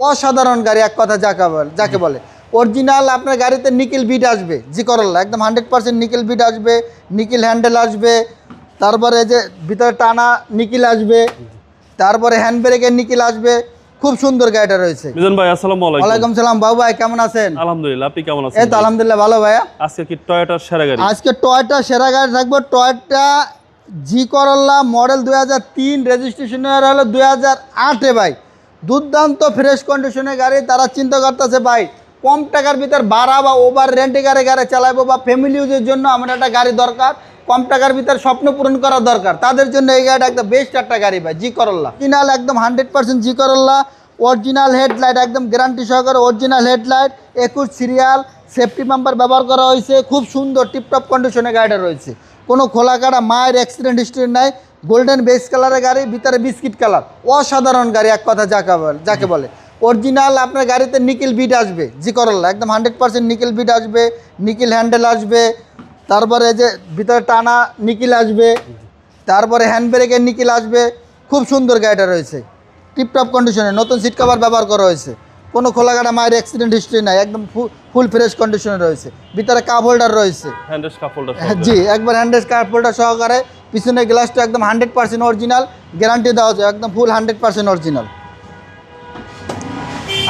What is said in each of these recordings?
অসাধারণ গাড়ি এক কথা যাকে বলে অরিজিনাল আপনার গাড়িতে নিকেল বিট আসবে জি করল্লা একদম 100% নিকেল বিট আসবে, নিকেল হ্যান্ডেল আসবে, তারপরে যে ভিতরে টানা নিকেল আসবে, তারপরে হ্যান্ড ব্রেকের নিকেল আসবে। খুব সুন্দর গাড়িটা রয়েছে। মিজান ভাই আসসালামু আলাইকুম। ওয়ালাইকুম সালাম বাবু ভাই, কেমন আছেন? আলহামদুলিল্লাহ, আপনি কেমন আছেন? এই তো আলহামদুলিল্লাহ ভালো ভাইয়া। আজকে কি টয়োটার সেরা গাড়ি? আজকে টয়োটা সেরা গাড়ি থাকবো। টয়োটা জি করল্লা মডেল 2003, রেজিস্ট্রেশন হলো 2008 ভাই। দুর্দান্ত ফ্রেশ কন্ডিশনের গাড়ি। তারা চিন্তা করতেছে ভাই কম টাকার ভিতর ভাড়া বা ওভার রেন্টে গাড়ি চালাবো বা ফ্যামিলি ইউজের জন্য আমার একটা গাড়ি দরকার, কম টাকার ভিতর স্বপ্ন পূরণ করা দরকার, তাদের জন্য এই গাড়িটা একদম বেস্ট একটা গাড়ি ভাই। জি করল্লা অরিজিনাল একদম 100% জি করল্লা। অরিজিনাল হেডলাইট একদম গ্যারান্টি সহকারে original headlight, 21 serial, safety number ব্যবহার করা হয়েছে। খুব সুন্দর টিপটপ কন্ডিশনে গাড়িটা রয়েছে। কোনো খোলা কাটা মায়ের অ্যাক্সিডেন্ট হিস্ট্রি নাই। গোল্ডেন বেস কালারের গাড়ি, ভিতরে বিস্কিট কালার। অসাধারণ গাড়ি এক কথা যাকে বলে অরিজিনাল আপনার গাড়িতে নিকেল বিট আসবে জি করল্লা একদম 100% নিকেল বিট আসবে, নিকেল হ্যান্ডেল আসবে, তারপরে যে ভিতরে টানা নিকেল আসবে, তারপরে হ্যান্ড ব্রেকের নিকেল আসবে। খুব সুন্দর গাড়িটা রয়েছে। টিপটপ কন্ডিশনে নতুন সিট কভার ব্যবহার করা হয়েছে। কোনো খোলাঘাটা মায়ের অ্যাক্সিডেন্ট হিস্ট্রি নাই। একদম ফুল ফ্রেশ কন্ডিশনে রয়েছে। ভিতরে কাপ হোল্ডার রয়েছে। হ্যান্ডেস কাপ হোল্ডার জি একবার হ্যান্ডেস কাপ হোল্ডার সহকারে। পিছনের গ্লাসটা একদম 100% অরিজিনাল, গ্যারান্টি দেওয়া যায় একদম ফুল 100% অরিজিনাল।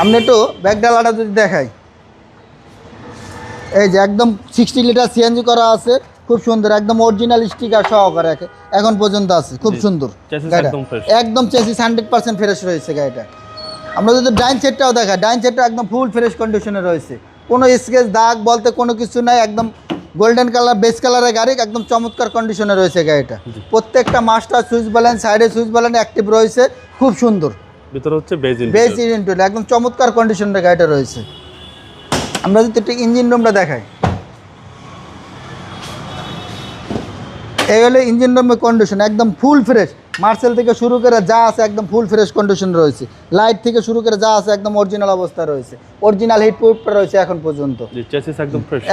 আপনি একটু ব্যাকডালাটা যদি দেখাই, এই যে একদম 60 লিটার সিএনজি করা আছে। খুব সুন্দর একদম অরিজিনাল স্টিকার সহকারে এখন পর্যন্ত আছে। খুব সুন্দর একদম চেসিস 100% ফ্রেশ রয়েছে গাড়িটা। আমরা যদি ডাইন সেটটাও দেখাই, ডাইন সেটটা একদম ফুল ফ্রেশ কন্ডিশনে রয়েছে। কোনো স্কেচ দাগ বলতে কোনো কিছু নাই। একদম গোল্ডেন কালার বেস কালারের গাড়ি, একদম চমৎকার কন্ডিশনে রয়েছে গাড়িটা। প্রত্যেকটা মাস্টার সুইচ ব্যালেন্স, সাইডে সুইচ ব্যালেন্স অ্যাক্টিভ রয়েছে। খুব সুন্দর। ভিতরে হচ্ছে বেস ইঞ্জিন একদম চমৎকার কন্ডিশনের গাড়িটা রয়েছে। আমরা যদি একটু ইঞ্জিন রুমটা দেখাই, এই হলে ইঞ্জিন রুমের কন্ডিশন একদম ফুল ফ্রেশ। মার্সেল থেকে শুরু করে যা আছে একদম ফুল ফ্রেশ কন্ডিশন রয়েছে। লাইট থেকে শুরু করে যা আছে একদম অরিজিনাল অবস্থা রয়েছে। অরিজিনাল হিট প্রুফটা রয়েছে এখন পর্যন্ত।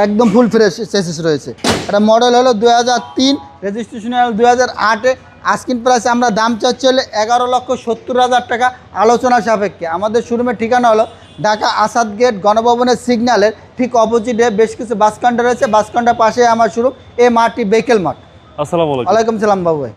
একদম ফুল ফ্রেশ চেসিস রয়েছে। এটা মডেল হলো 2003, রেজিস্ট্রেশন হলো 2008-এ। আস্কিং প্রাইসে আমরা দাম চাচ্ছি হলে 11,70,000 টাকা, আলোচনা সাপেক্ষে। আমাদের শোরুমের ঠিকানা হলো ঢাকা আসাদ গেট, গণভবনের সিগন্যালের ঠিক অপোজিটে বেশ কিছু বাস কাউন্টার রয়েছে। বাস কাউন্টার পাশে আমার শোরুম, এ মাঠটি ভেহিকেল মাঠ। আসসালামু আলাইকুম। ওয়ালাইকুম সালাম বাবু ভাই।